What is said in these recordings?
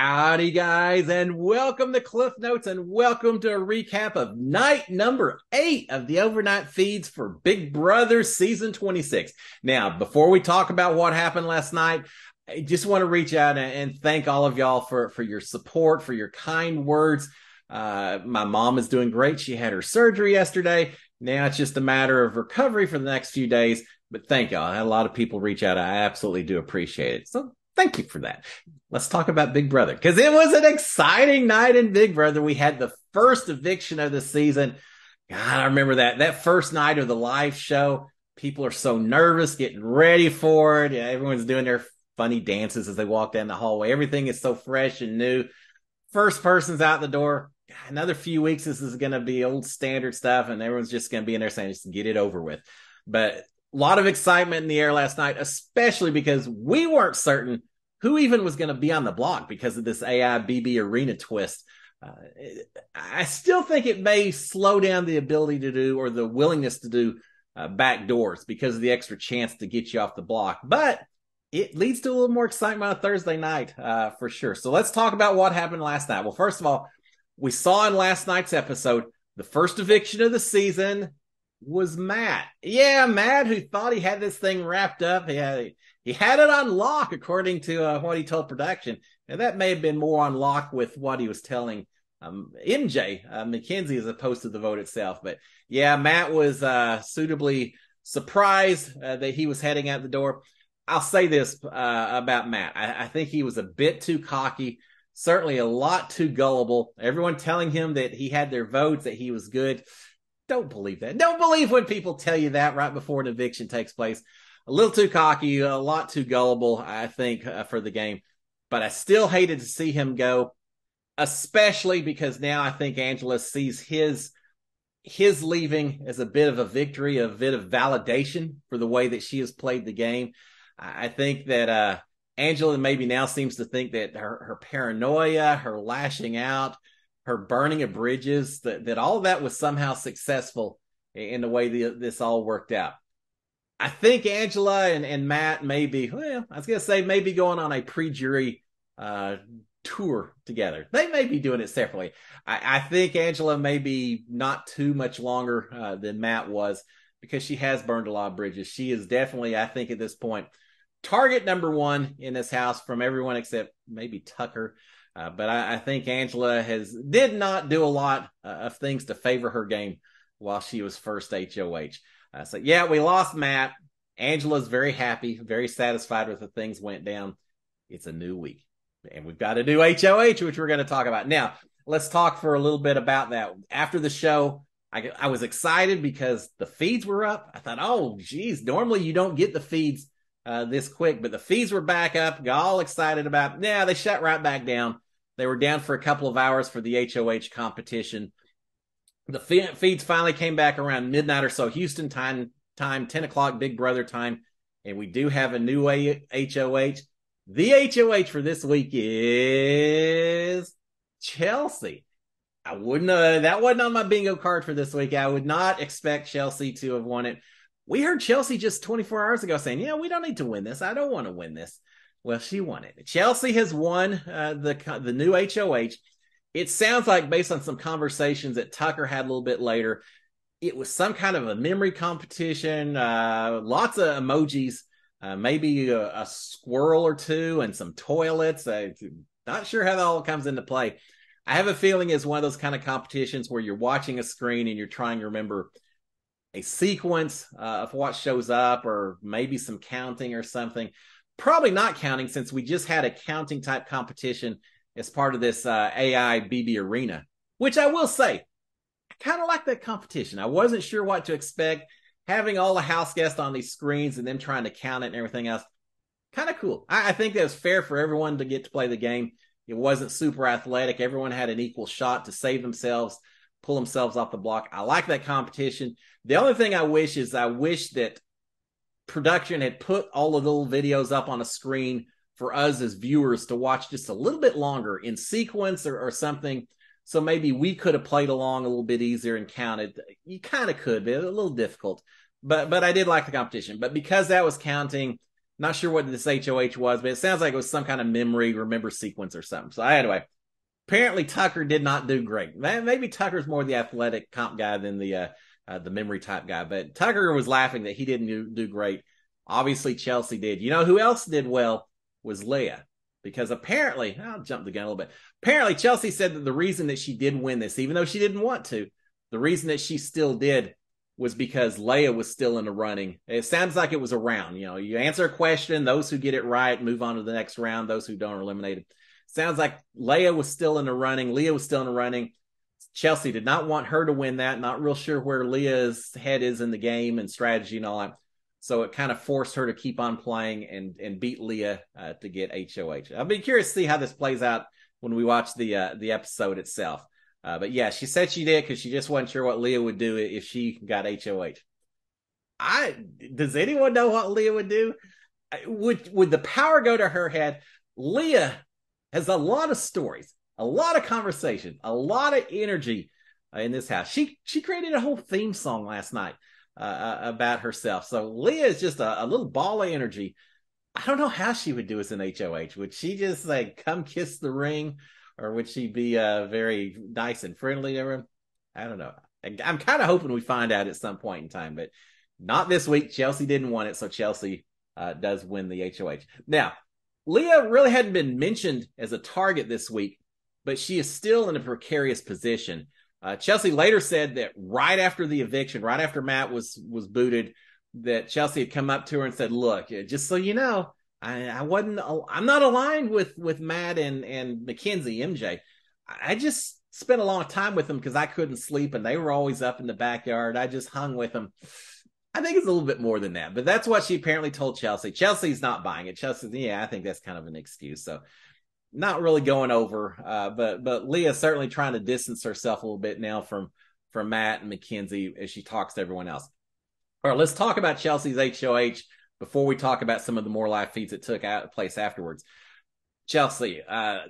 Howdy, guys, and welcome to Cliff Notes, and welcome to a recap of night number 8 of the overnight feeds for Big Brother Season 26. Now, before we talk about what happened last night, I just want to reach out and thank all of y'all for your support, for your kind words. My mom is doing great. She had her surgery yesterday. Now it's just a matter of recovery for the next few days. But thank y'all. I had a lot of people reach out. I absolutely do appreciate it. So thank you for that. Let's talk about Big Brother, because it was an exciting night in Big Brother. We had the first eviction of the season. God, I remember that first night of the live show. People are so nervous, getting ready for it. Yeah, everyone's doing their funny dances as they walk down the hallway. Everything is so fresh and new. First person's out the door. Another few weeks, this is going to be old standard stuff, and everyone's just going to be in there saying, just get it over with. But a lot of excitement in the air last night, especially because we weren't certain who even was going to be on the block because of this AI BB Arena twist. I still think it may slow down the ability to do, or the willingness to do, back doors because of the extra chance to get you off the block. But it leads to a little more excitement on Thursday night, for sure. So let's talk about what happened last night. Well, first of all, we saw in last night's episode, the first eviction of the season was Matt. Yeah, Matt, who thought he had this thing wrapped up. He had it on lock, according to what he told production. And that may have been more on lock with what he was telling MJ, Mackenzie, as opposed to the vote itself. But yeah, Matt was suitably surprised that he was heading out the door. I'll say this about Matt. I think he was a bit too cocky, certainly a lot too gullible. Everyone telling him that he had their votes, that he was good. Don't believe that. Don't believe when people tell you that right before an eviction takes place. A little too cocky, a lot too gullible, I think, for the game. But I still hated to see him go, especially because now I think Angela sees his leaving as a bit of a victory, a bit of validation for the way that she has played the game. I think that Angela maybe now seems to think that her paranoia, her lashing out, her burning of bridges, that all of that was somehow successful in the way this all worked out. I think Angela and Matt maybe going on a pre-jury tour together. They may be doing it separately. I think Angela may be not too much longer than Matt was, because she has burned a lot of bridges. She is definitely, I think at this point, target number one in this house from everyone except maybe Tucker. But I think Angela did not do a lot of things to favor her game while she was first HOH. So yeah, we lost Matt. Angela's very happy, very satisfied with the things went down. It's a new week, and we've got a new HOH, which we're going to talk about. Now, let's talk for a little bit about that. After the show, I was excited because the feeds were up. I thought, oh, geez, normally you don't get the feeds this quick, but the feeds were back up. Got all excited about, they shut right back down. They were down for a couple of hours for the HOH competition. The feeds finally came back around midnight or so, Houston time, 10 o'clock, Big Brother time. And we do have a new HOH. The HOH for this week is Chelsea. That wasn't on my bingo card for this week. I would not expect Chelsea to have won it. We heard Chelsea just 24 hours ago saying, we don't need to win this. I don't want to win this. Well, she won it. Chelsea has won the new HOH. It sounds like, based on some conversations that Tucker had a little bit later, it was some kind of a memory competition, lots of emojis, maybe a squirrel or two and some toilets. Not sure how that all comes into play. I have a feeling it's one of those kind of competitions where you're watching a screen and you're trying to remember a sequence of what shows up, or maybe some counting or something. Probably not counting, since we just had a counting type competition as part of this AI BB Arena, which I will say, I kind of like that competition. I wasn't sure what to expect. Having all the house guests on these screens and them trying to count it and everything else, kind of cool. I think that was fair for everyone to get to play the game. It wasn't super athletic. Everyone had an equal shot to save themselves, pull themselves off the block. I like that competition. The only thing I wish that production had put all of the little videos up on a screen for us as viewers to watch just a little bit longer in sequence or something. So maybe we could have played along a little bit easier and counted. You kind of could, but a little difficult. But I did like the competition. But because that was counting, Not sure what this HOH was, but it sounds like it was some kind of remember sequence or something. So anyway, apparently Tucker did not do great. Maybe Tucker's more the athletic comp guy than the memory type guy, but Tucker was laughing that he didn't do great. Obviously Chelsea did. You know who else did well was Leah, because apparently, I'll jump the gun a little bit. Apparently Chelsea said that the reason that she did win this, even though she didn't want to, the reason that she still did was because Leah was still in the running. It sounds like it was a round. You know, you answer a question, those who get it right move on to the next round, those who don't are eliminated. Sounds like Leah was still in the running. Leah was still in the running. Chelsea did not want her to win that. Not real sure where Leah's head is in the game and strategy and all that. So it kind of forced her to keep on playing and beat Leah to get HOH. I'll be curious to see how this plays out when we watch the episode itself. But yeah, she said she did because she just wasn't sure what Leah would do if she got HOH. Does anyone know what Leah would do? Would the power go to her head? Leah has a lot of stories, a lot of conversation, a lot of energy in this house. She created a whole theme song last night about herself. So Leah is just a little ball of energy. I don't know how she would do as an HOH. Would she just like come kiss the ring? Or would she be very nice and friendly to everyone? I don't know. I'm kind of hoping we find out at some point in time, but not this week. Chelsea didn't want it, so Chelsea does win the HOH. Now, Leah really hadn't been mentioned as a target this week, but she is still in a precarious position. Chelsea later said that right after the eviction, right after Matt was booted, that Chelsea had come up to her and said, look, just so you know, I'm not aligned with Matt and Mackenzie, MJ. I just spent a long time with them because I couldn't sleep and they were always up in the backyard. I just hung with them. I think it's a little bit more than that, but that's what she apparently told Chelsea. Chelsea's not buying it. Chelsea's, yeah, I think that's kind of an excuse. So not really going over, but Leah's certainly trying to distance herself a little bit now from Matt and Mackenzie as she talks to everyone else. All right, let's talk about Chelsea's HOH before we talk about some of the more live feeds that took place afterwards. Chelsea,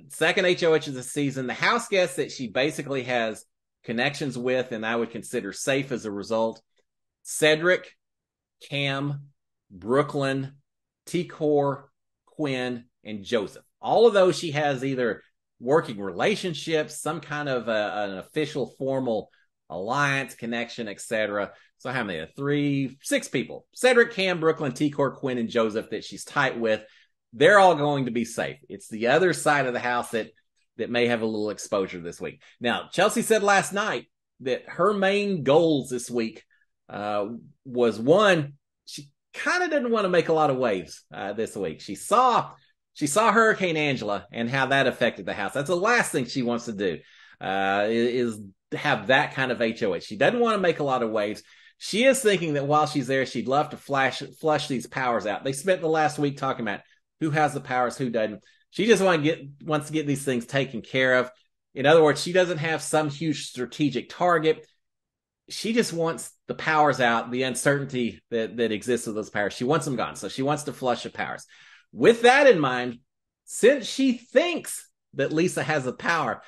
second HOH of the season. The house guest that she basically has connections with, and I would consider safe as a result, Cedric, Cam, Brooklyn, T-Core, Quinn, and Joseph. All of those she has either working relationships, some kind of an official formal alliance, connection, etc. So how many? 6 people. Cedric, Cam, Brooklyn, T-Core, Quinn, and Joseph that she's tight with. They're all going to be safe. It's the other side of the house that may have a little exposure this week. Now, Chelsea said last night that her main goals this week was one, she kind of didn't want to make a lot of waves this week. She saw Hurricane Angela and how that affected the house. That's the last thing she wants to do, is have that kind of HOH. She doesn't want to make a lot of waves. She is thinking that while she's there, she'd love to flush these powers out. They spent the last week talking about who has the powers, who doesn't. She just wants to get these things taken care of. In other words, she doesn't have some huge strategic target. She just wants the powers out, the uncertainty that exists with those powers. She wants them gone. So she wants to flush the powers. With that in mind, since she thinks that Lisa has the power,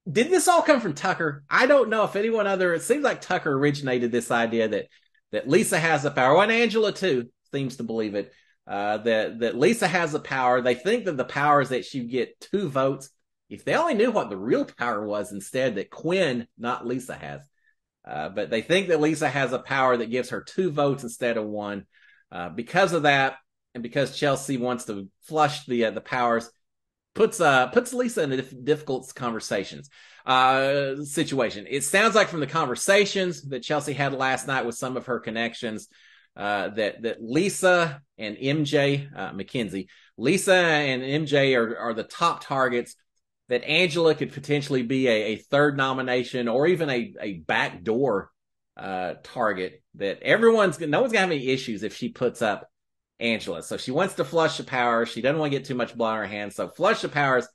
did this all come from Tucker? I don't know if anyone it seems like Tucker originated this idea that Lisa has the power. And Angela too seems to believe it, that Lisa has the power. They think that the power is that she get 2 votes. If they only knew what the real power was instead, that Quinn, not Lisa, has. But they think that Lisa has a power that gives her 2 votes instead of 1. Because of that, and because Chelsea wants to flush the powers, puts Lisa in a difficult situation. It sounds like from the conversations that Chelsea had last night with some of her connections, that Lisa and MJ, Mackenzie, Lisa and MJ are the top targets. That Angela could potentially be a third nomination or even a backdoor target. That no one's gonna have any issues if she puts up Angela. So she wants to flush the powers. She doesn't want to get too much blood on her hands. So flush the powers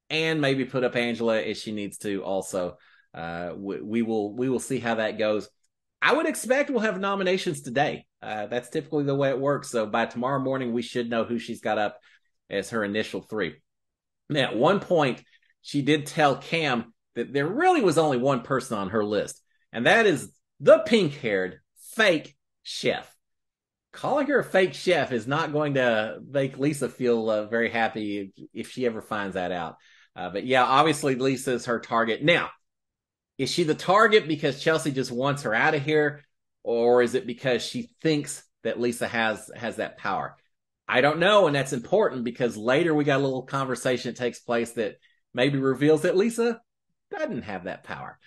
and maybe put up Angela if she needs to also. We will see how that goes. I would expect we'll have nominations today. That's typically the way it works. So by tomorrow morning, we should know who she's got up as her initial 3. Now, at one point, she did tell Cam that there really was only one person on her list, and that is the pink-haired fake chef. calling her a fake chef is not going to make Lisa feel very happy if she ever finds that out. But yeah, obviously Lisa's her target. Now, is she the target because Chelsea just wants her out of here? Or is it because she thinks that Lisa has that power? I don't know. And that's important because later we got a little conversation that takes place that maybe reveals that Lisa doesn't have that power.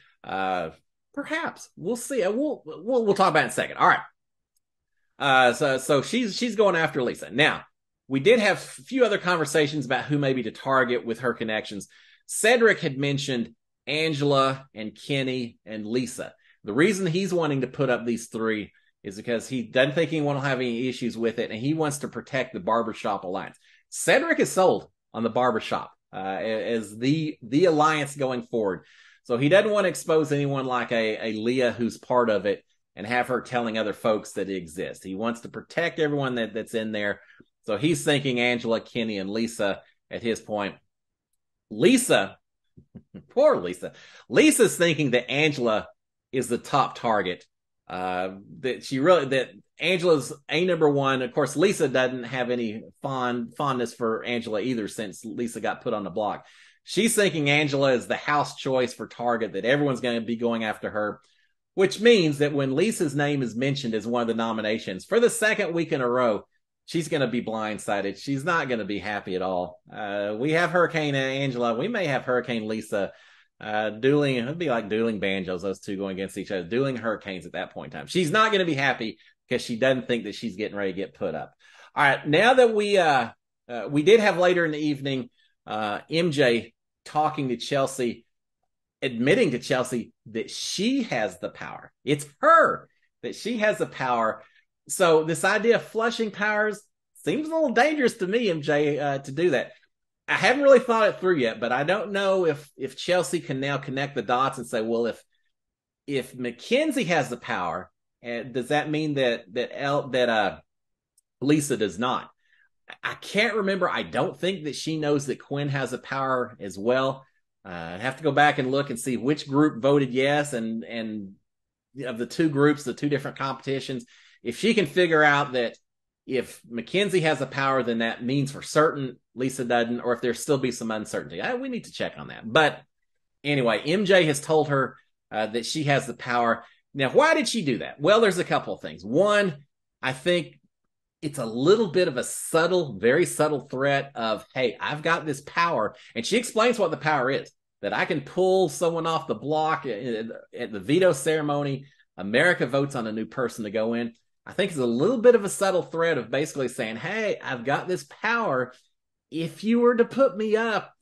Perhaps. We'll see. We'll talk about it in a second. All right. So she's going after Lisa. Now, we did have a few other conversations about who maybe to target with her connections. Cedric had mentioned Angela and Kenny and Lisa. The reason he's wanting to put up these three is because he doesn't think anyone will have any issues with it, and he wants to protect the Barbershop Alliance. Cedric is sold on the Barbershop as the alliance going forward. So he doesn't want to expose anyone like a Leah who's part of it and have her telling other folks that it exists. He wants to protect everyone that's in there. So he's thinking Angela, Kenny, and Lisa at his point. Lisa, poor Lisa. Lisa's thinking that Angela is the top target. That Angela's a number one. Of course, Lisa doesn't have any fondness for Angela either since Lisa got put on the block. She's thinking Angela is the house choice for target, that everyone's going to be going after her, which means that when Lisa's name is mentioned as one of the nominations for the second week in a row, she's going to be blindsided. She's not going to be happy at all. We have Hurricane Angela. We may have Hurricane Lisa dueling. It'd be like dueling banjos, those two going against each other, dueling hurricanes at that point in time. She's not going to be happy because she doesn't think that she's getting ready to get put up. All right. Now that we did have later in the evening, MJ talking to Chelsea, admitting to Chelsea that she has the power. It's her that she has the power. So this idea of flushing powers seems a little dangerous to me, MJ, to do that. I haven't really thought it through yet, but I don't know if Chelsea can now connect the dots and say, well, if Mackenzie has the power, does that mean that Lisa does not? I can't remember. I don't think that she knows that Quinn has the power as well. I'd have to go back and look and see which group voted yes, and of the two groups, the two different competitions. If she can figure out that if Mackenzie has the power, then that means for certain Lisa doesn't, or if there still be some uncertainty. We need to check on that. But anyway, MJ has told her that she has the power. Now, why did she do that? Well, there's a couple of things. One, I think it's a little bit of a subtle, very subtle threat of, hey, I've got this power. And she explains what the power is, that I can pull someone off the block at the veto ceremony. America votes on a new person to go in. I think it's a little bit of a subtle threat of basically saying, hey, I've got this power. If you were to put me up,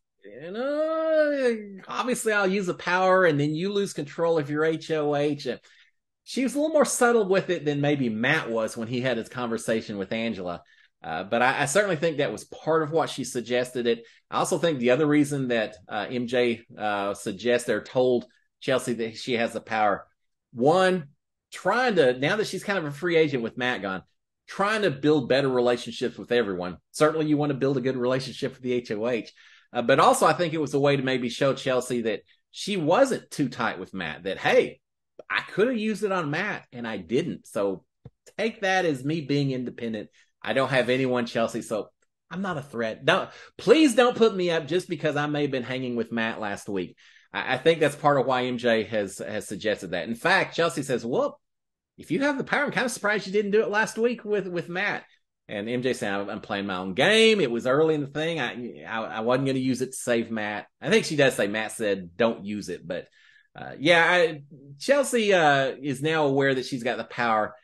obviously I'll use the power and then you lose control of your HOH. And she was a little more subtle with it than maybe Matt was when he had his conversation with Angela. But I certainly think that was part of what she suggested it. I also think the other reason that MJ suggested or told Chelsea that she has the power, one, trying to, now that she's kind of a free agent with Matt gone, trying to build better relationships with everyone. Certainly you want to build a good relationship with the HOH. But also I think it was a way to maybe show Chelsea that she wasn't too tight with Matt, that, hey, I could have used it on Matt and I didn't. So take that as me being independent. I don't have anyone, Chelsea, so I'm not a threat. Please don't put me up just because I may have been hanging with Matt last week. I think that's part of why MJ has suggested that. In fact, Chelsea says, well, if you have the power, I'm kind of surprised you didn't do it last week with Matt. And MJ saying, I'm playing my own game. It was early in the thing. I wasn't going to use it to save Matt. I think she does say Matt said, don't use it. But Chelsea is now aware that she's got the power.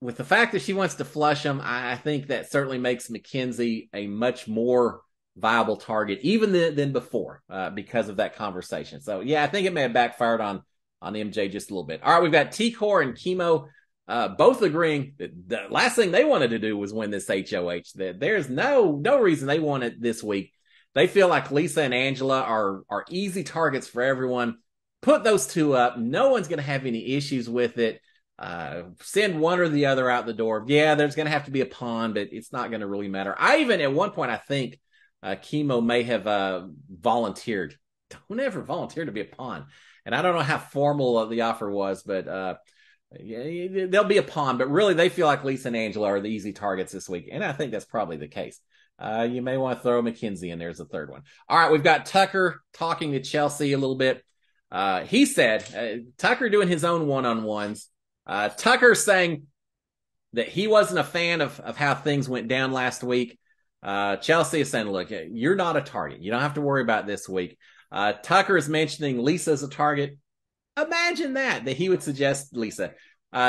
With the fact that she wants to flush him, I think that certainly makes Mackenzie a much more viable target, even than before, because of that conversation. So, yeah, I think it may have backfired on MJ just a little bit. All right, we've got T-Core and Chemo both agreeing that the last thing they wanted to do was win this HOH. That there's no reason they won it this week. They feel like Lisa and Angela are easy targets for everyone. Put those two up. No one's going to have any issues with it. Send one or the other out the door. Yeah, there's going to have to be a pawn, but it's not going to really matter. I even, at one point, I think Chemo may have volunteered. Don't ever volunteer to be a pawn. And I don't know how formal the offer was, but Yeah, there'll be a pawn, but really they feel like Lisa and Angela are the easy targets this week. And I think that's probably the case. You may want to throw Mackenzie in there as a third one. All right, we've got Tucker talking to Chelsea a little bit. He said, Tucker doing his own one-on-ones. Tucker saying that he wasn't a fan of how things went down last week. Chelsea is saying, look, you're not a target. You don't have to worry about this week. Tucker is mentioning Lisa as a target. Imagine that he would suggest Lisa.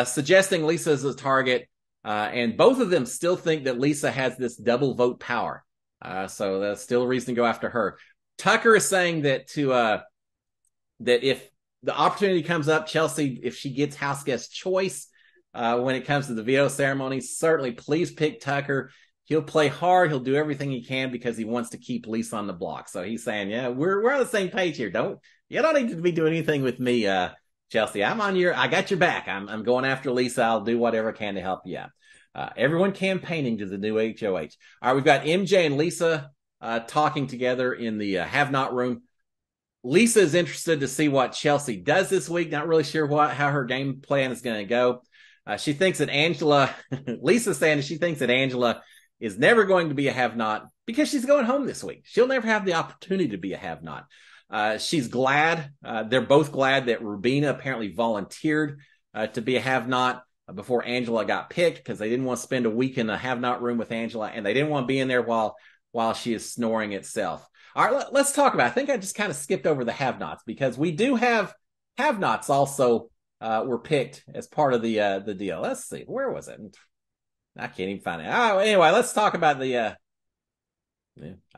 Suggesting Lisa as a target. And both of them still think that Lisa has this double vote power. So that's still a reason to go after her. Tucker is saying that that if the opportunity comes up, Chelsea, if she gets house guest choice when it comes to the veto ceremony, certainly please pick Tucker. He'll play hard. He'll do everything he can because he wants to keep Lisa on the block. So he's saying, yeah, we're on the same page here. You don't need to be doing anything with me, Chelsea. I got your back. I'm going after Lisa. I'll do whatever I can to help you out. Everyone campaigning to the new HOH. All right, we've got MJ and Lisa talking together in the have not room. Lisa is interested to see what Chelsea does this week. Not really sure how her game plan is going to go. She thinks that Lisa's saying she thinks that Angela is never going to be a have-not because she's going home this week. She'll never have the opportunity to be a have-not. She's glad. They're both glad that Rubina apparently volunteered to be a have-not before Angela got picked because they didn't want to spend a week in a have-not room with Angela, and they didn't want to be in there while she is snoring itself. All right, let's talk about it. I think I just kind of skipped over the have-nots because we do have have-nots also were picked as part of the deal. Let's see. Where was it? I can't even find it. Oh, anyway, let's talk about I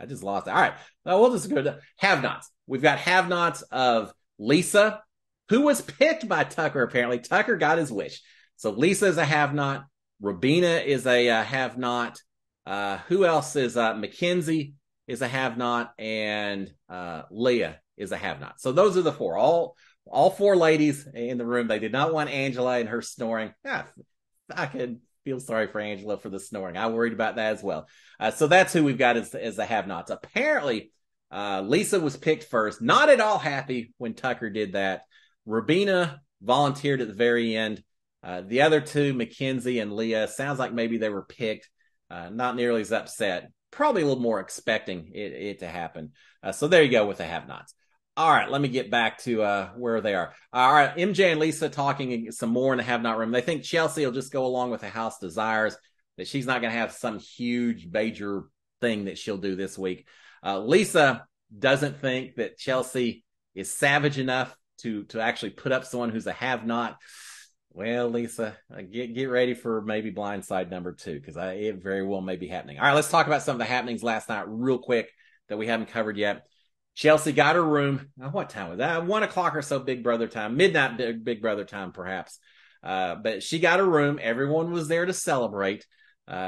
just lost it. All right. Well, we'll just go to have-nots. We've got have-nots of Lisa, who was picked by Tucker, apparently. Tucker got his wish. So Lisa is a have-not. Rubina is a have-not. Who else is Mackenzie is a have-not, and Leah is a have-not. So those are the four. All four ladies in the room. They did not want Angela and her snoring. I could feel sorry for Angela for the snoring. I worried about that as well. So that's who we've got as the have-nots. Apparently, Lisa was picked first. Not at all happy when Tucker did that. Rubina volunteered at the very end. The other two, Mackenzie and Leah, sounds like maybe they were picked. Not nearly as upset. Probably a little more expecting it to happen. So there you go with the have-nots. All right, let me get back to where they are. All right, MJ and Lisa talking some more in the have-not room. They think Chelsea will just go along with the house desires, that she's not going to have some huge major thing that she'll do this week. Lisa doesn't think that Chelsea is savage enough to actually put up someone who's a have-not. Well, Lisa, get ready for maybe blindside number 2 because it very well may be happening. All right, let's talk about some of the happenings last night real quick that we haven't covered yet. Chelsea got her room. What time was that? 1 o'clock or so, Big Brother time. Midnight Big Brother time, perhaps. But she got her room. Everyone was there to celebrate.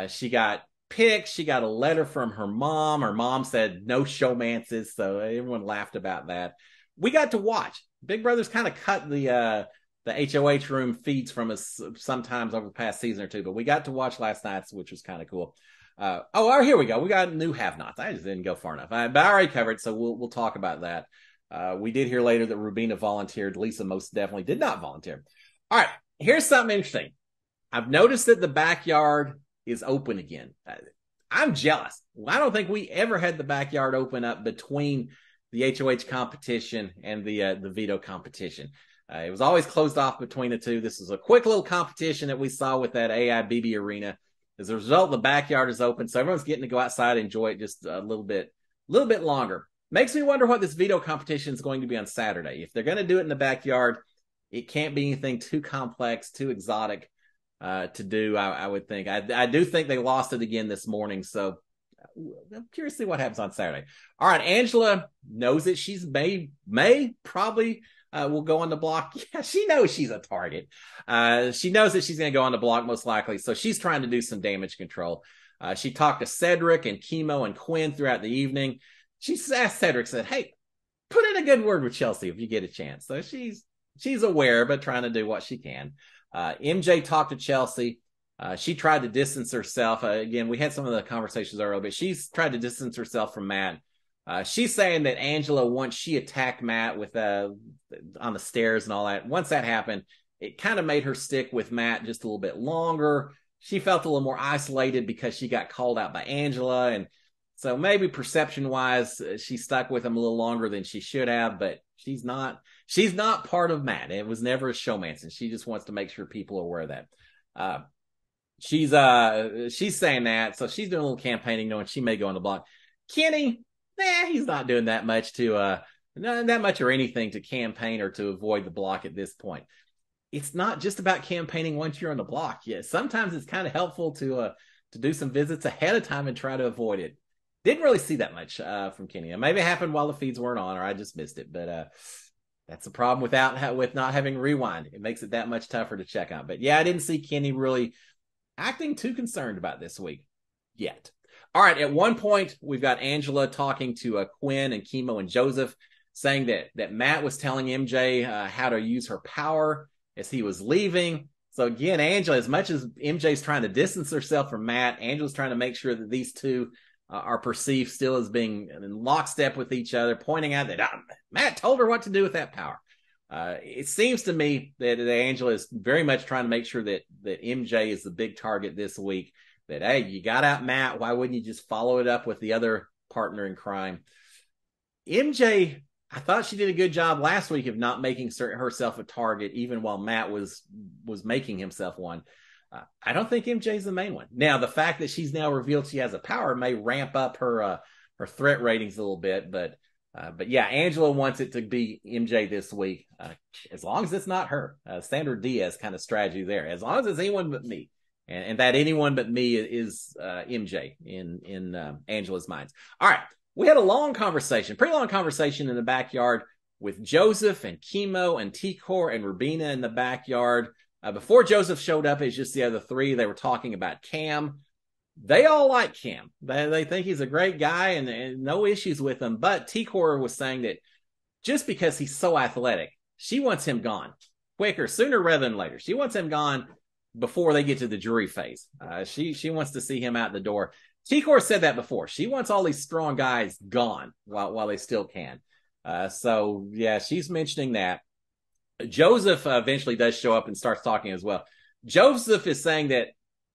She got picked. She got a letter from her mom. Her mom said no showmances, so everyone laughed about that. We got to watch. Big Brother's kind of cut the HOH room feeds from us sometimes over the past season or two, but we got to watch last night's, which was kind of cool. Here we go. We got new have-nots. I just didn't go far enough. But I already covered, so we'll talk about that. We did hear later that Rubina volunteered. Lisa most definitely did not volunteer. All right, here's something interesting. I've noticed that the backyard is open again. I'm jealous. I don't think we ever had the backyard open up between the HOH competition and the veto competition. It was always closed off between the two. This is a quick little competition that we saw with that AIBB arena. As a result, the backyard is open, so everyone's getting to go outside and enjoy it just a little bit longer. Makes me wonder what this veto competition is going to be on Saturday. If they're going to do it in the backyard, it can't be anything too complex, too exotic to do, I would think. I do think they lost it again this morning, so I'm curious to see what happens on Saturday. All right, Angela knows that she's probably will go on the block. Yeah, she knows she's a target. She knows that she's going to go on the block most likely, so she's trying to do some damage control. She talked to Cedric and Chemo and Quinn throughout the evening. She asked Cedric, said, hey, put in a good word with Chelsea if you get a chance. So she's aware, but trying to do what she can. MJ talked to Chelsea. She tried to distance herself. Again, we had some of the conversations earlier, but she's tried to distance herself from Matt. She's saying that Angela, once she attacked Matt with on the stairs and all that, once that happened, it kind of made her stick with Matt just a little bit longer. She felt a little more isolated because she got called out by Angela. And so maybe perception-wise, she stuck with him a little longer than she should have, but she's not part of Matt. It was never a showmance, and she just wants to make sure people are aware of that. She's saying that, so she's doing a little campaigning, knowing she may go on the block. Kenny, he's not doing that much not that much or anything to campaign or to avoid the block at this point. It's not just about campaigning once you're on the block. Yeah, sometimes it's kind of helpful to do some visits ahead of time and try to avoid it. Didn't really see that much from Kenny. Maybe it happened while the feeds weren't on, or I just missed it. But that's the problem with not having rewind. It makes it that much tougher to check on. But yeah, I didn't see Kenny really acting too concerned about this week yet. All right, at one point, we've got Angela talking to Quinn and Chemo and Joseph, saying that Matt was telling MJ how to use her power as he was leaving. So again, Angela, as much as MJ's trying to distance herself from Matt, Angela's trying to make sure that these two are perceived still as being in lockstep with each other, pointing out that Matt told her what to do with that power. It seems to me that Angela is very much trying to make sure that MJ is the big target this week. That, hey, you got out Matt. Why wouldn't you just follow it up with the other partner in crime? MJ, I thought she did a good job last week of not making herself a target, even while Matt was making himself one. I don't think MJ's the main one. Now, the fact that she's now revealed she has a power may ramp up her threat ratings a little bit, but yeah, Angela wants it to be MJ this week, as long as it's not her. Sandra Diaz kind of strategy there. As long as it's anyone but me, and that anyone but me is MJ in Angela's minds. All right, we had a pretty long conversation in the backyard with Joseph and Chemo and T-Core and Rubina in the backyard. Before Joseph showed up, it's just the other three. They were talking about Cam. They all like Cam. They think he's a great guy and no issues with him. But T-Core was saying that just because he's so athletic, she wants him gone quicker, sooner rather than later. She wants him gone before they get to the jury phase. She wants to see him out the door. T-Core said that before. She wants all these strong guys gone while they still can. So, yeah, she's mentioning that. Joseph eventually does show up and starts talking as well. Joseph is saying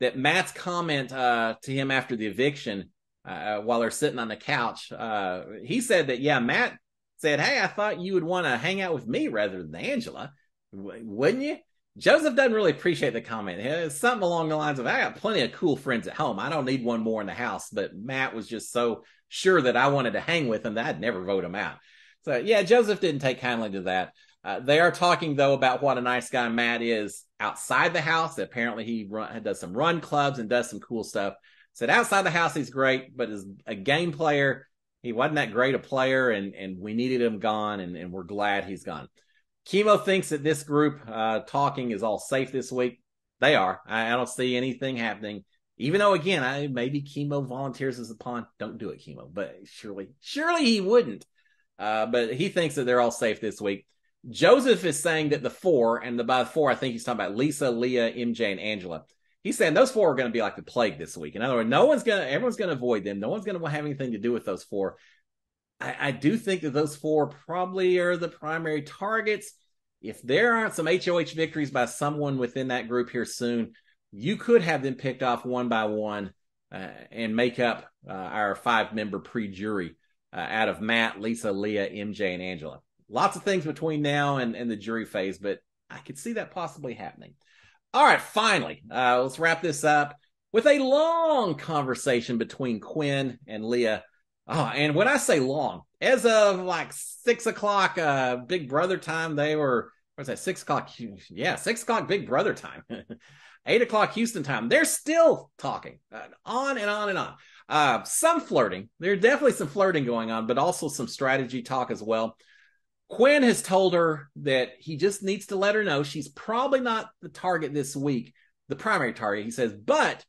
that Matt's comment to him after the eviction, while they're sitting on the couch, he said that, yeah, Matt said, hey, I thought you would want to hang out with me rather than Angela. Wouldn't you? Joseph doesn't really appreciate the comment. It's something along the lines of, I got plenty of cool friends at home. I don't need one more in the house. But Matt was just so sure that I wanted to hang with him that I'd never vote him out. So, yeah, Joseph didn't take kindly to that. They are talking, though, about what a nice guy Matt is outside the house. Apparently, he does some run clubs and does some cool stuff. Said outside the house, he's great, but as a game player, he wasn't that great a player, and we needed him gone, and we're glad he's gone. Chemo thinks that this group talking is all safe this week. They are. I don't see anything happening. Even though, again, maybe Chemo volunteers as a pawn. Don't do it, Chemo. But surely he wouldn't. But he thinks that they're all safe this week. Joseph is saying that the four, and by the four, I think he's talking about Lisa, Leah, MJ, and Angela. He's saying those four are going to be like the plague this week. In other words, everyone's going to avoid them. No one's going to have anything to do with those four. I do think that those four probably are the primary targets. If there aren't some HOH victories by someone within that group here soon, you could have them picked off one by one and make up our 5-member pre-jury out of Matt, Lisa, Leah, MJ, and Angela. Lots of things between now and the jury phase, but I could see that possibly happening. All right, finally, let's wrap this up with a long conversation between Quinn and Leah. Oh, and when I say long, as of like 6 o'clock Big Brother time, they were, what's that, 6 o'clock? Yeah, 6 o'clock Big Brother time. 8 o'clock Houston time. They're still talking on and on and on. Some flirting. There's definitely some flirting going on, but also some strategy talk as well. Quinn has told her that he just needs to let her know she's probably not the target this week, the primary target. He says, but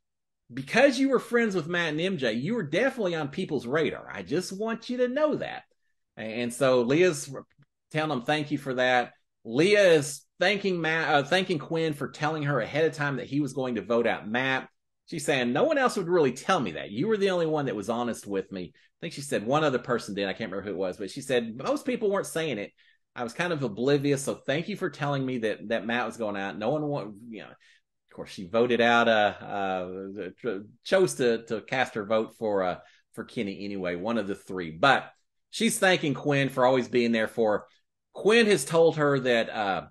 because you were friends with Matt and MJ, you were definitely on people's radar. I just want you to know that. And so Leah's telling him thank you for that. Leah is thanking Quinn for telling her ahead of time that he was going to vote out Matt. She's saying, no one else would really tell me that. You were the only one that was honest with me. I think she said one other person did. I can't remember who it was, but she said most people weren't saying it. I was kind of oblivious. So thank you for telling me that Matt was going out. No one wanted, of course, she voted out, chose to cast her vote for Kenny anyway, one of the three. But she's thanking Quinn for always being there for her. Quinn has told her that,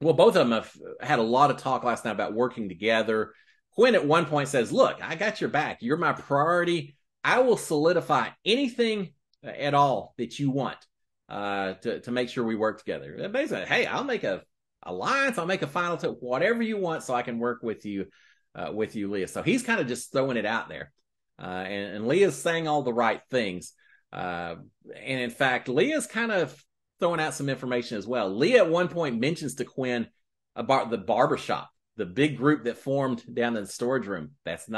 both of them have had a lot of talk last night about working together. Quinn at one point says, look, I got your back. You're my priority. I will solidify anything at all that you want to make sure we work together. Basically, hey, I'll make a alliance. I'll make a final whatever you want so I can work with you, Leah. So he's kind of just throwing it out there. And Leah's saying all the right things. And in fact, Leah's kind of throwing out some information as well. Leah at one point mentions to Quinn about the barbershop, the big group that formed down in the storage room. Does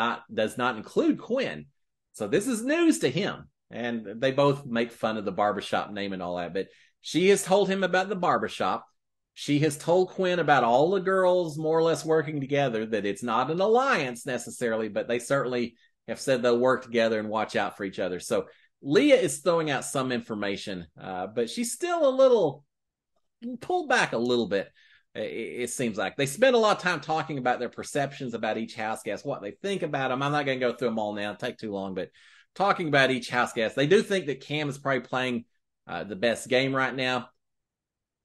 not include Quinn. So this is news to him. And they both make fun of the barbershop name and all that. But she has told him about the barbershop. She has told Quinn about all the girls more or less working together, that it's not an alliance necessarily, but they certainly have said they'll work together and watch out for each other. So Leah is throwing out some information, but she's still a little pulled back a little bit. It seems like they spend a lot of time talking about their perceptions about each house guest, what they think about them. I'm not going to go through them all now. It'll take too long, but talking about each house guest, they do think that Cam is probably playing the best game right now.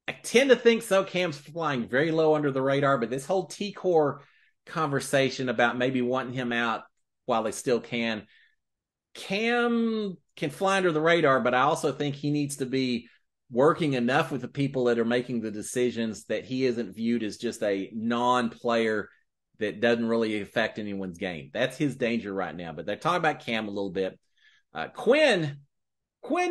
I tend to think so. Cam's flying very low under the radar, but this whole T-Core conversation about maybe wanting him out while they still can. Cam can fly under the radar, but I also think he needs to be working enough with the people that are making the decisions that he isn't viewed as just a non-player that doesn't really affect anyone's game. That's his danger right now. But they're talking about Cam a little bit. Quinn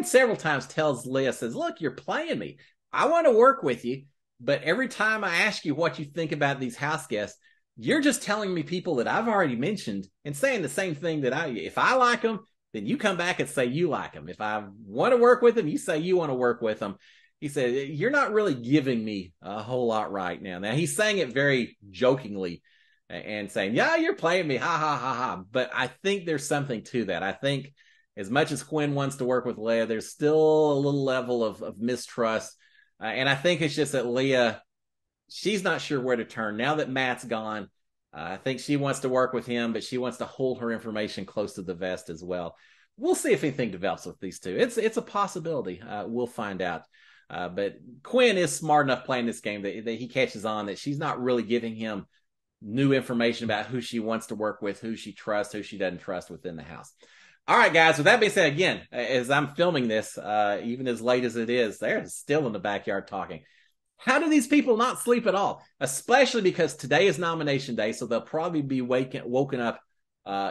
several times tells Leah, says, look, you're playing me. I want to work with you, but every time I ask you what you think about these house guests, you're just telling me people that I've already mentioned and saying the same thing that if I like them, then you come back and say you like them. If I want to work with them, you say you want to work with them. He said, you're not really giving me a whole lot right now. Now, he's saying it very jokingly and saying, yeah, you're playing me, ha, ha, ha, ha. But I think there's something to that. I think as much as Quinn wants to work with Leah, there's still a little level of mistrust. And I think it's just that Leah, she's not sure where to turn. Now that Matt's gone, I think she wants to work with him, but she wants to hold her information close to the vest as well. We'll see if anything develops with these two. It's a possibility. We'll find out. But Quinn is smart enough playing this game that he catches on that she's not really giving him new information about who she wants to work with, who she trusts, who she doesn't trust within the house. All right, guys. With that being said, again, as I'm filming this, even as late as it is, they're still in the backyard talking. How do these people not sleep at all? Especially because today is nomination day, so they'll probably be woken up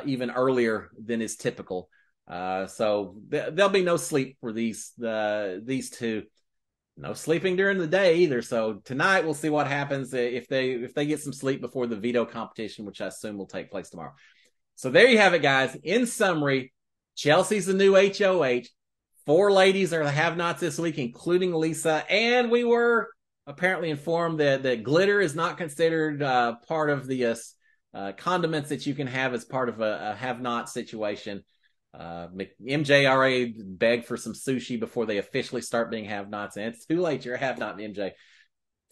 even earlier than is typical. So there'll be no sleep for these two. No sleeping during the day either. So tonight we'll see what happens if they get some sleep before the veto competition, which I assume will take place tomorrow. So there you have it, guys. In summary, Chelsea's the new HOH. 4 ladies are the have-nots this week, including Lisa. And we were apparently informed that glitter is not considered part of the condiments that you can have as part of a have-not situation. MJ already begged for some sushi before they officially start being have-nots, and it's too late. You're a have-not, MJ.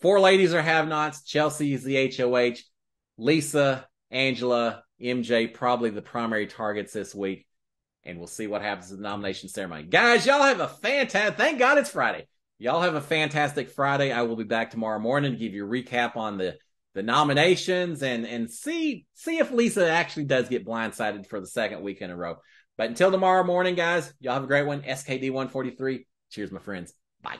4 ladies are have-nots. Chelsea is the HOH. Lisa, Angela, MJ, probably the primary targets this week. And we'll see what happens in the nomination ceremony. Guys, y'all have a fantastic, thank God it's Friday. Y'all have a fantastic Friday. I will be back tomorrow morning to give you a recap on the nominations and see if Lisa actually does get blindsided for the second week in a row. But until tomorrow morning, guys, y'all have a great one. SKD 143. Cheers, my friends. Bye.